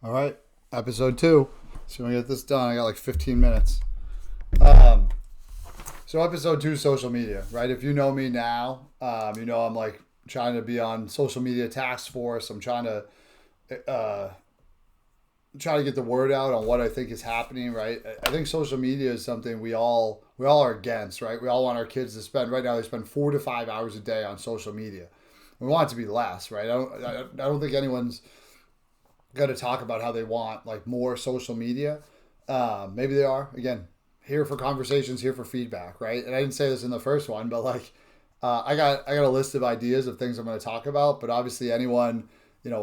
All right, episode 2. So when we get this done, I got like 15 minutes. Um, so episode 2, social media, right? If you know me now, you know I'm like trying to be on social media task force. I'm uh, trying to get the word out on what I think is happening, right? I think social media is something we all are against, right? We all want our kids to spend right now. They spend 4 to 5 hours a day on social media. We want it to be less, right? I don't think anyone's going to talk about how they want like more social media. Maybe they are. Again, here for conversations, here for feedback, right? And I didn't say this in the first one, but like I got a list of ideas of things I'm going to talk about. But obviously, anyone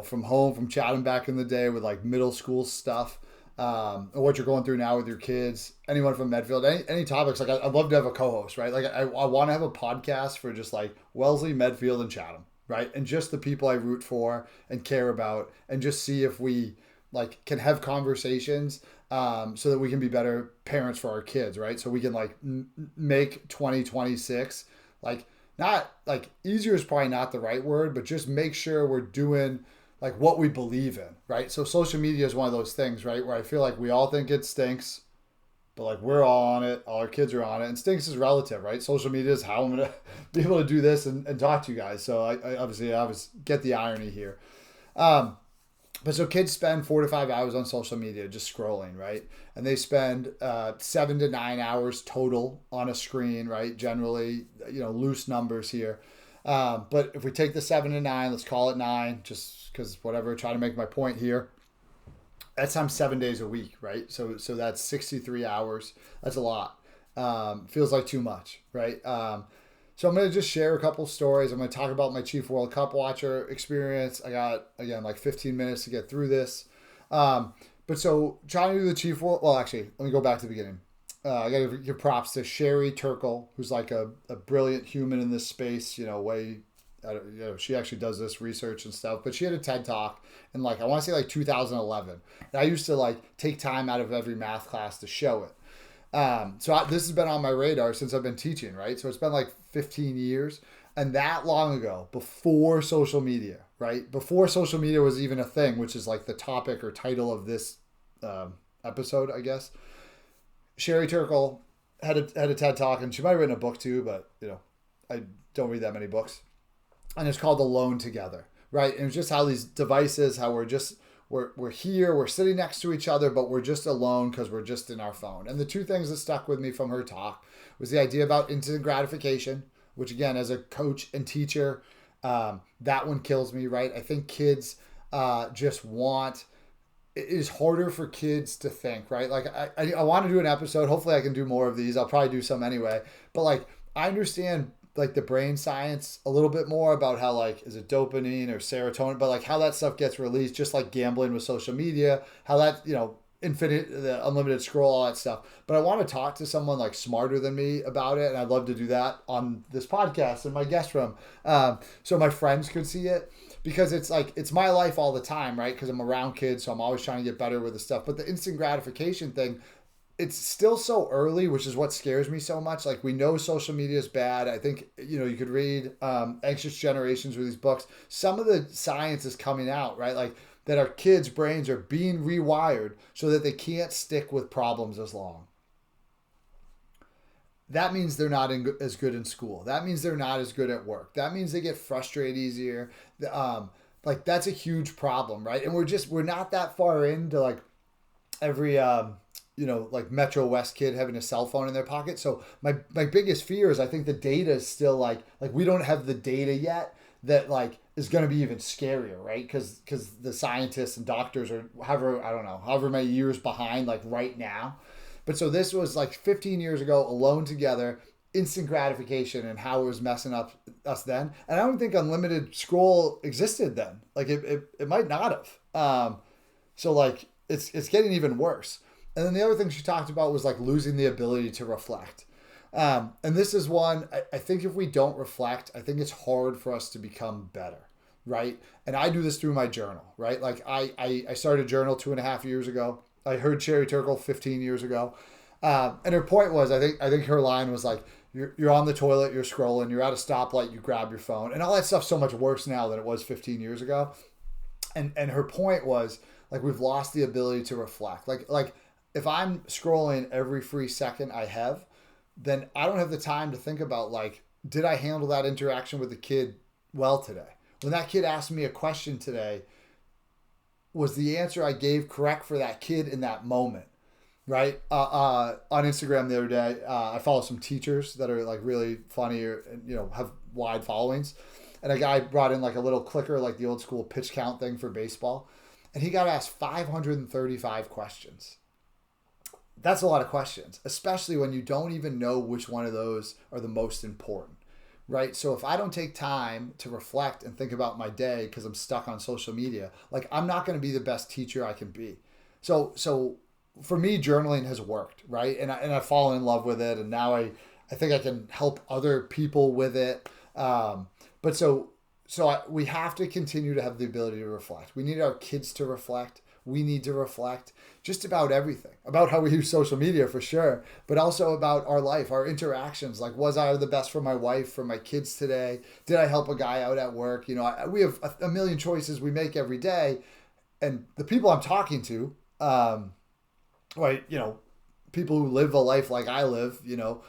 from home, from Chatham back in the day with like middle school stuff, or what you're going through now with your kids, anyone from Medfield, any topics, like I'd love to have a co-host, right? Like I want to have a podcast for just like Wellesley, Medfield, and Chatham, right? And just the people I root for and care about, and just see if we like can have conversations, so that we can be better parents for our kids, right? So we can like make 2026 like not like easier is probably not the right word, but just make sure we're doing like what we believe in, right? So social media is one of those things, right, where I feel like we all think it stinks, but like we're all on it, all our kids are on it, and stinks is relative, right? Social media is how I'm gonna be able to do this and talk to you guys. So I obviously get the irony here. Um, but so kids spend 4 to 5 hours on social media just scrolling, right? And they spend 7 to 9 hours total on a screen, right? Generally, loose numbers here. But if we take the 7 to 9, let's call it 9, just because whatever, trying to make my point here. That's times 7 days a week, right? So that's 63 hours. That's a lot. Feels like too much, right? So I'm going to just share a couple stories. I'm going to talk about my Chief World Cup watcher experience. I got, again, like 15 minutes to get through this. But so trying to do the Chief World, well, actually, let me go back to the beginning. I got to give props to Sherry Turkle, who's like a brilliant human in this space, she actually does this research and stuff, but she had a TED talk in like, I want to say like 2011. And I used to like take time out of every math class to show it. This has been on my radar since I've been teaching, right? So it's been like 15 years. And that long ago, before social media, right? Before social media was even a thing, which is like the topic or title of this episode, I guess. Sherry Turkle had a TED talk, and she might have written a book too, but I don't read that many books. And it's called Alone Together, right? And it's just how these devices, how we're here, we're sitting next to each other, but we're just alone because we're just in our phone. And the two things that stuck with me from her talk was the idea about instant gratification, which again, as a coach and teacher, that one kills me, right? I think kids just want. It is harder for kids to think, right? Like I want to do an episode. Hopefully, I can do more of these. I'll probably do some anyway. But like I understand like the brain science a little bit more about how like is it dopamine or serotonin, but like how that stuff gets released, just like gambling with social media, how that infinite, the unlimited scroll, all that stuff. But I want to talk to someone like smarter than me about it, and I'd love to do that on this podcast in my guest room, so my friends could see it, because it's like it's my life all the time, right? Because I'm around kids, so I'm always trying to get better with the stuff. But the instant gratification thing, it's still so early, which is what scares me so much. Like we know social media is bad. I think you could read Anxious Generations with these books. Some of the science is coming out, right? Like that our kids' brains are being rewired so that they can't stick with problems as long. That means they're not as good in school. That means they're not as good at work. That means they get frustrated easier. Like that's a huge problem, right? And we're not that far into like every like Metro West kid having a cell phone in their pocket. So my biggest fear is I think the data is still like we don't have the data yet that like is going to be even scarier, right? Because the scientists and doctors are however many years behind like right now. But so this was like 15 years ago, Alone Together, instant gratification, and how it was messing up us then. And I don't think unlimited scroll existed then. Like it might not have. So like it's getting even worse. And then the other thing she talked about was like losing the ability to reflect. And this is one, I think if we don't reflect, I think it's hard for us to become better, right? And I do this through my journal, right? Like I started a journal 2.5 years ago. I heard Sherry Turkle 15 years ago. And her point was, I think her line was like, you're on the toilet, you're scrolling, you're at a stoplight, you grab your phone. And all that stuff's so much worse now than it was 15 years ago. And her point was like we've lost the ability to reflect. Like if I'm scrolling every free second I have, then I don't have the time to think about like, did I handle that interaction with the kid well today? When that kid asked me a question today, was the answer I gave correct for that kid in that moment? Right? On Instagram the other day, I follow some teachers that are like really funny or, you know, have wide followings. And a guy brought in like a little clicker, like the old school pitch count thing for baseball. And he got asked 535 questions. That's a lot of questions, especially when you don't even know which one of those are the most important, right? So if I don't take time to reflect and think about my day because I'm stuck on social media, like I'm not going to be the best teacher I can be. So for me, journaling has worked, right? And I've fallen in love with it, and now I think I can help other people with it. We have to continue to have the ability to reflect. We need our kids to reflect. We need to reflect just about everything, about how we use social media for sure, but also about our life, our interactions. Like, was I the best for my wife, for my kids today? Did I help a guy out at work? You know, we have a million choices we make every day. And the people I'm talking to, right, you know, people who live a life like I live, you know,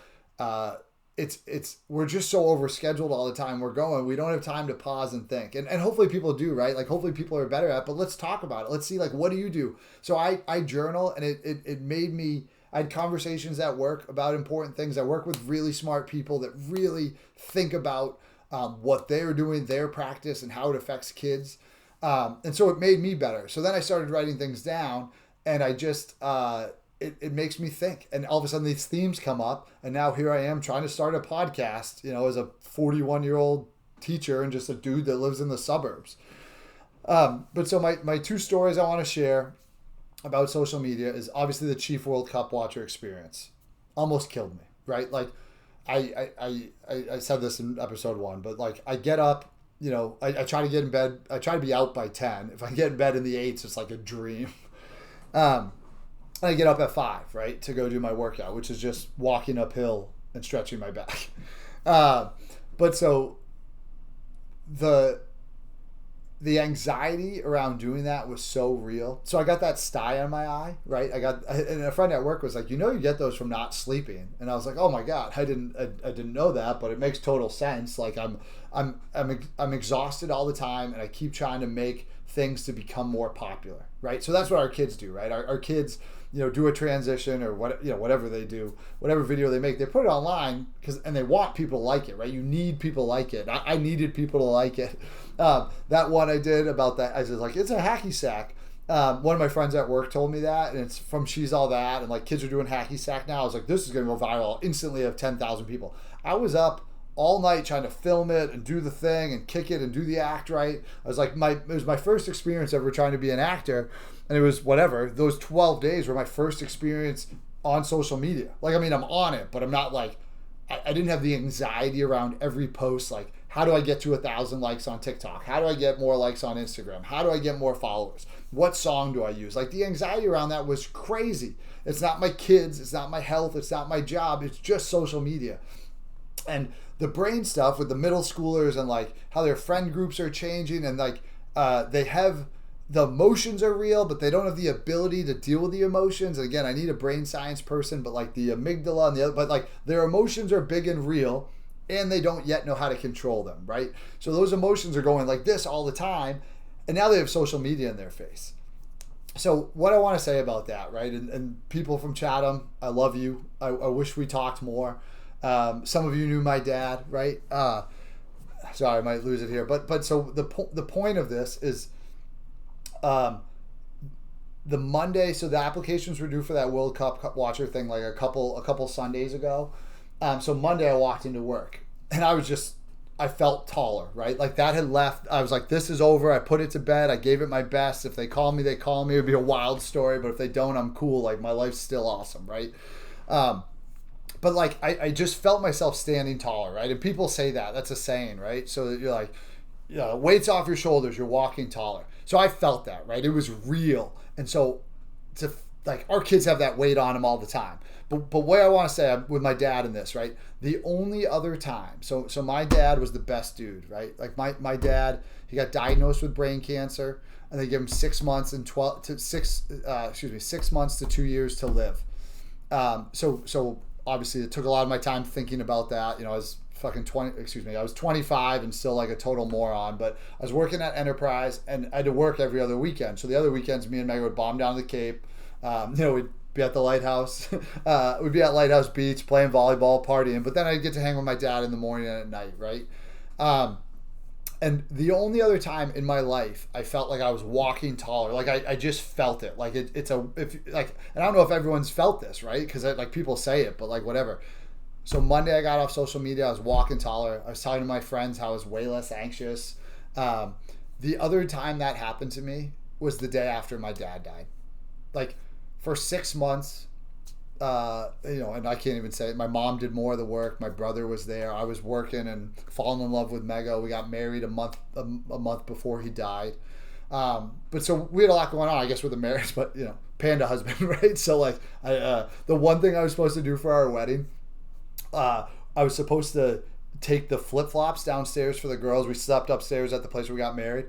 we're just so overscheduled all the time. We don't have time to pause and think. And hopefully people do, right? Like hopefully people are better at it, but let's talk about it. Let's see, like, what do you do? So I journal, and it made me, I had conversations at work about important things. I work with really smart people that really think about what they're doing, their practice, and how it affects kids. And so it made me better. So then I started writing things down, and I just, it makes me think, and all of a sudden these themes come up, and now here I am trying to start a podcast, you know, as a 41-year-old teacher and just a dude that lives in the suburbs. But so my two stories I want to share about social media is obviously the Chief World Cup watcher experience. Almost killed me, right? Like I said this in episode 1, but like I get up, you know, I try to get in bed. I try to be out by 10. If I get in bed in the 8s, it's like a dream. I get up at 5, right, to go do my workout, which is just walking uphill and stretching my back. But so the anxiety around doing that was so real. So I got that sty on my eye, right? And a friend at work was like, you know, you get those from not sleeping. And I was like, oh my God, I didn't know that, but it makes total sense. Like I'm exhausted all the time, and I keep trying to make things to become more popular, right? So that's what our kids do, right? Our kids, you know, do a transition or what, you know, whatever they do, whatever video they make, they put it online and they want people to like it, right? You need people to like it. I needed people to like it. That one I did about that, I was like, it's a hacky sack. One of my friends at work told me that, and it's from She's All That, and like kids are doing hacky sack now. I was like, this is going to go viral. Instantly have 10,000 people. I was up all night trying to film it and do the thing and kick it and do the act right. I was like, it was my first experience ever trying to be an actor. And it was whatever. Those 12 days were my first experience on social media. Like, I mean, I'm on it, but I'm not like, I didn't have the anxiety around every post. Like, how do I get to 1,000 likes on TikTok? How do I get more likes on Instagram? How do I get more followers? What song do I use? Like, the anxiety around that was crazy. It's not my kids. It's not my health. It's not my job. It's just social media. And the brain stuff with the middle schoolers and like how their friend groups are changing, and like they have, the emotions are real, but they don't have the ability to deal with the emotions. And again, I need a brain science person, but like the amygdala and the other, but like their emotions are big and real, and they don't yet know how to control them, right? So those emotions are going like this all the time, and now they have social media in their face. So what I want to say about that, right? And people from Chatham, I love you. I wish we talked more. Some of you knew my dad, right? Sorry, I might lose it here. But so the point of this is the Monday, so the applications were due for that World Cup watcher thing like a couple Sundays ago. So Monday I walked into work, and I felt taller, right? Like that had left. I was like, this is over. I put it to bed. I gave it my best. If they call me, they call me. It would be a wild story, but if they don't, I'm cool. Like my life's still awesome, right? But like, I just felt myself standing taller, right? And people say that's a saying, right? So that you're like, yeah, weight's off your shoulders, you're walking taller. So I felt that, right? It was real. And so to like our kids have that weight on them all the time. But what I want to say with my dad in this, right? The only other time, so my dad was the best dude, right? Like my dad, he got diagnosed with brain cancer, and they give him 6 months and 6 months to 2 years to live. So obviously it took a lot of my time thinking about that. I was I was 25 and still like a total moron, but I was working at Enterprise and I had to work every other weekend. So the other weekends, me and Meg would bomb down to the Cape. We'd be at the lighthouse. We'd be at Lighthouse Beach playing volleyball, partying, but then I'd get to hang with my dad in the morning and at night, right? And the only other time in my life I felt like I was walking taller, like I just felt it, like and I don't know if everyone's felt this, right? Because like people say it, but like whatever. So Monday I got off social media, I was walking taller. I was talking to my friends how I was way less anxious. The other time that happened to me was the day after my dad died. Like for 6 months, and I can't even say it. My mom did more of the work. My brother was there. I was working and falling in love with Mego. We got married a month before he died. But so we had a lot going on, I guess, with the marriage. But panda husband, right? So like, the one thing I was supposed to do for our wedding, I was supposed to take the flip flops downstairs for the girls. We slept upstairs at the place where we got married.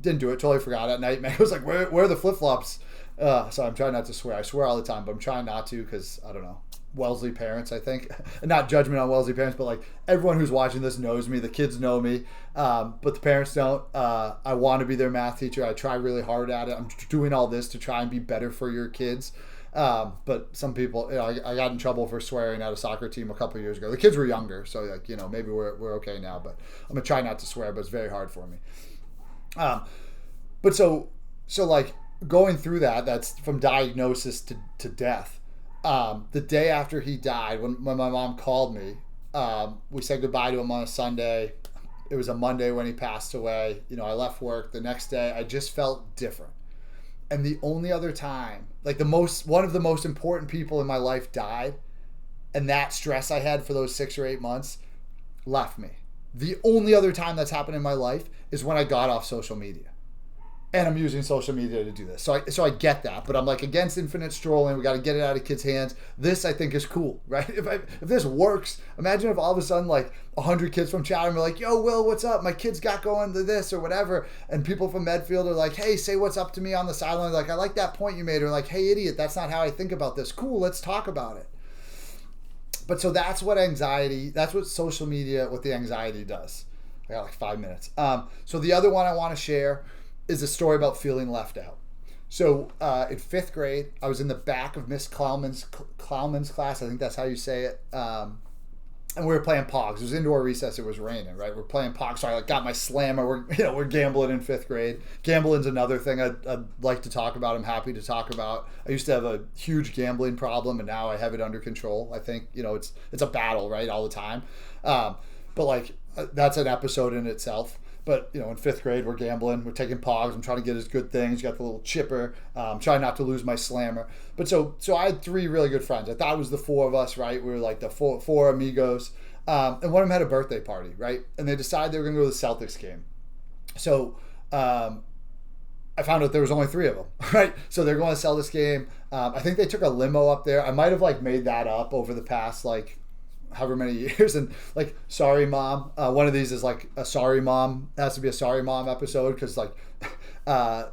Didn't do it. Totally forgot at night. Meg was like, "Where are the flip flops?" So I'm trying not to swear. I swear all the time, but I'm trying not to because I don't know. Wellesley parents, I think. Not judgment on Wellesley parents, but like everyone who's watching this knows me. The kids know me, but the parents don't. I want to be their math teacher. I try really hard at it. I'm doing all this to try and be better for your kids. But some people, I got in trouble for swearing at a soccer team a couple of years ago. The kids were younger, so like maybe we're okay now. But I'm gonna try not to swear, but it's very hard for me. But so like going through that's from diagnosis to death. The day after he died, when my mom called me, we said goodbye to him on a Sunday. It was a Monday when he passed away. I left work the next day. I just felt different. And the only other time, like one of the most important people in my life died, and that stress I had for those 6 or 8 months left me. The only other time that's happened in my life is when I got off social media. And I'm using social media to do this. So I get that, but I'm like against infinite strolling. We got to get it out of kids' hands. This I think is cool, right? If this works, imagine if all of a sudden like 100 kids from Chatham are like, "Yo, Will, what's up? My kids got going to this or whatever," and people from Medfield are like, "Hey, say what's up to me on the sideline." Like, "I like that point you made," or like, "Hey, idiot, that's not how I think about this." Cool, let's talk about it. But so that's what social media, what the anxiety does. I got like 5 minutes. So the other one I want to share is a story about feeling left out. So in 5th grade, I was in the back of Miss Klauman's class. I think that's how you say it. And we were playing Pogs. It was indoor recess. It was raining, right? We're playing Pogs. So I got my slammer. We're gambling in 5th grade. Gambling's another thing I'd like to talk about. I'm happy to talk about. I used to have a huge gambling problem, and now I have it under control. I think it's a battle, right, all the time. But like that's an episode in itself. But, in 5th grade, we're gambling. We're taking Pogs. I'm trying to get his good things. You got the little chipper. Trying not to lose my slammer. But so I had 3 really good friends. I thought it was the 4 of us, right? We were like the four amigos. And one of them had a birthday party, right? And they decided they were going to go to the Celtics game. So I found out there was only 3 of them, right? So they're going to the Celtics game. I think they took a limo up there. I might have like made that up over the past like however many years, and like sorry mom, one of these is like a sorry mom, it has to be a sorry mom episode because like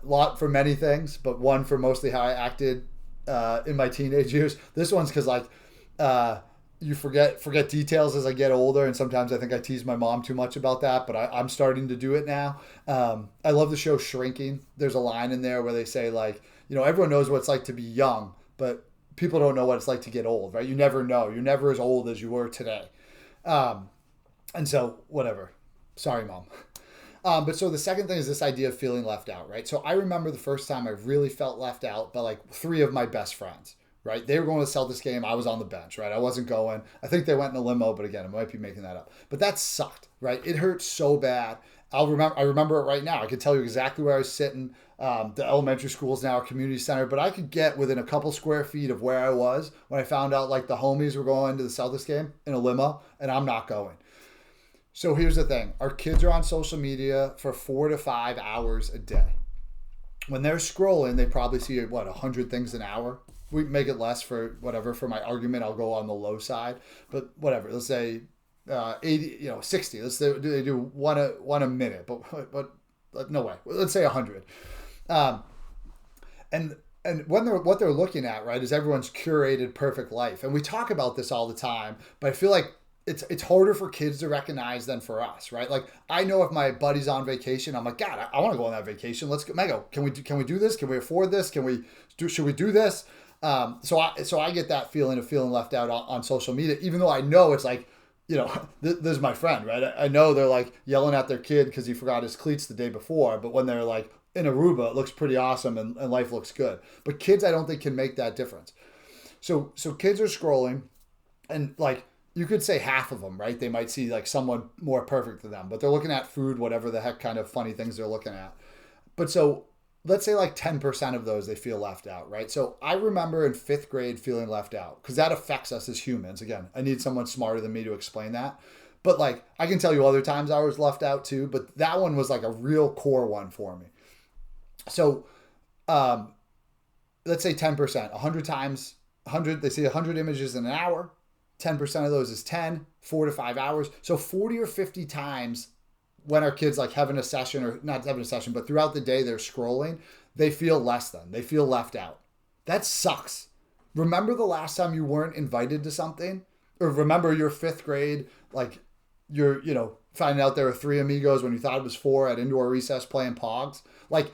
lot for many things, but one for mostly how I acted in my teenage years. This one's because like you forget details as I get older, and sometimes I think I tease my mom too much about that, but I'm starting to do it now. I love the show Shrinking. There's a line in there where they say like, everyone knows what it's like to be young, but people don't know what it's like to get old, right? You never know. You're never as old as you were today. And so, whatever. Sorry, Mom. But so the second thing is this idea of feeling left out, right? So I remember the first time I really felt left out by like 3 of my best friends, right? They were going to the Celtics game. I was on the bench, right? I wasn't going. I think they went in a limo, but again, I might be making that up. But that sucked, right? It hurt so bad. I remember it right now. I could tell you exactly where I was sitting. The elementary school is now a community center, but I could get within a couple square feet of where I was when I found out like the homies were going to the Celtics game in a limo, and I'm not going. So here's the thing. Our kids are on social media for 4 to 5 hours a day. When they're scrolling, they probably see 100 things an hour, we make it less for whatever. For my argument, I'll go on the low side. But whatever. Let's say 80, 60. Let's say they do one a minute. But no way. Let's say 100. And what they're looking at, right, is everyone's curated perfect life. And we talk about this all the time, but I feel like it's harder for kids to recognize than for us, right? Like, I know if my buddy's on vacation, I'm like, God, I want to go on that vacation. Let's go. Mego, can we do this? Can we afford this? Should we do this? So I get that feeling of feeling left out on social media, even though I know it's like, this is my friend, right? I know they're like yelling at their kid because he forgot his cleats the day before, but when they're like in Aruba, it looks pretty awesome and life looks good. But kids, I don't think can make that difference. So kids are scrolling, and like, you could say half of them, right? They might see like someone more perfect than them, but they're looking at food, whatever the heck kind of funny things they're looking at. But so let's say like 10% of those, they feel left out, right? So I remember in 5th grade feeling left out, because that affects us as humans. Again, I need someone smarter than me to explain that. But like, I can tell you other times I was left out too, but that one was like a real core one for me. So let's say 10%, 100 times, 100, they see 100 images in an hour. 10% of those is 10, 4 to 5 hours. So 40 or 50 times when our kids like having a session, or not having a session, but throughout the day they're scrolling, they feel less than. They feel left out. That sucks. Remember the last time you weren't invited to something? Or remember your 5th grade, like you're, finding out there were 3 amigos when you thought it was 4 at indoor recess playing Pogs? Like,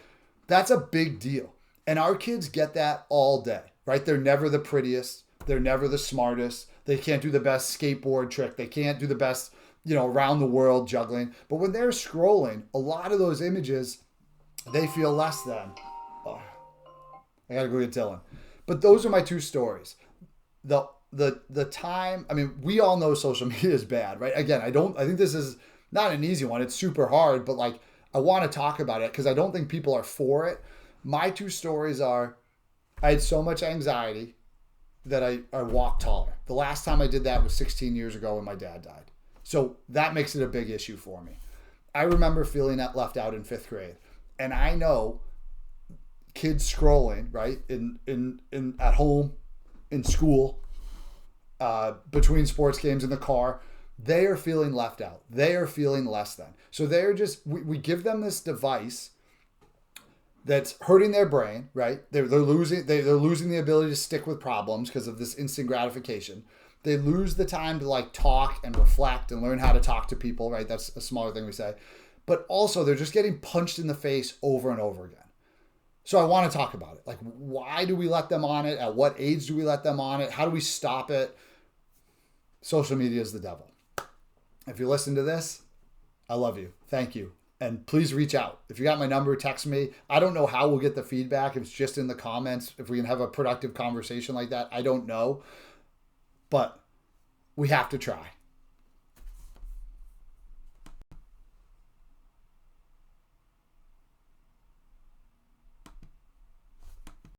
that's a big deal. And our kids get that all day, right? They're never the prettiest. They're never the smartest. They can't do the best skateboard trick. They can't do the best, around the world juggling. But when they're scrolling, a lot of those images, they feel less than. Oh, I got to go get Dylan. But those are my 2 stories. The time, I mean, we all know social media is bad, right? Again, I think this is not an easy one. It's super hard, but like, I want to talk about it because I don't think people are for it. My 2 stories are, I had so much anxiety that I walked taller. The last time I did that was 16 years ago when my dad died. So that makes it a big issue for me. I remember feeling that left out in 5th grade. And I know kids scrolling, right, in at home, in school, between sports games in the car, they are feeling left out. They are feeling less than. So they're just, we give them this device that's hurting their brain, right? They're losing the ability to stick with problems because of this instant gratification. They lose the time to like talk and reflect and learn how to talk to people, right? That's a smaller thing we say. But also they're just getting punched in the face over and over again. So I want to talk about it. Like, why do we let them on it? At what age do we let them on it? How do we stop it? Social media is the devil. If you listen to this, I love you. Thank you. And please reach out. If you got my number, text me. I don't know how we'll get the feedback. If it's just in the comments, if we can have a productive conversation like that, I don't know. But we have to try.